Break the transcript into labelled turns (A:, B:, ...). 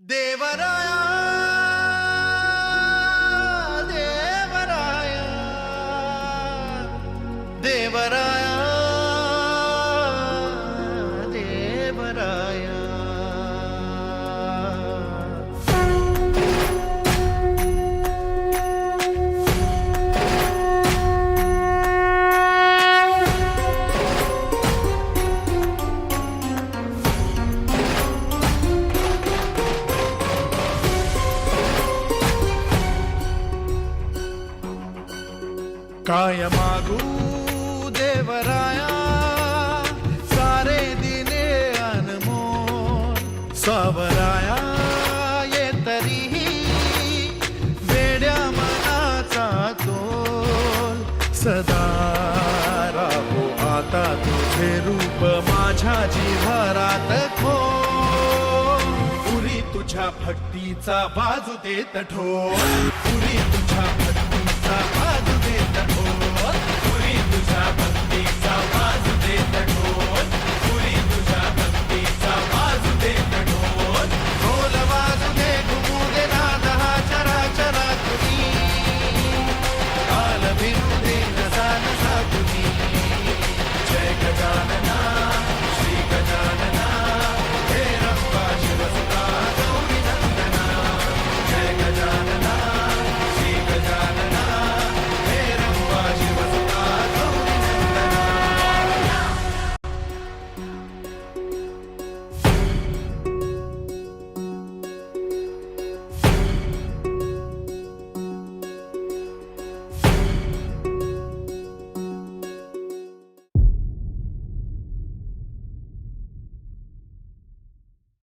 A: देवराया देवराया देवराया देवराया काय मागू देवराया सारे दिने अनमोल सावराया ये तरीही वेड्या मनाचा तोल सदा राहो आता तुझे रूप माझ्या जिव्हारात खोल पुरी तुझ्या भक्तीचा बाजू देत ढोल पुरी तुझ्या भक्तीचा बाजू देत ढोल पुरी तुझ्या भक्तीचा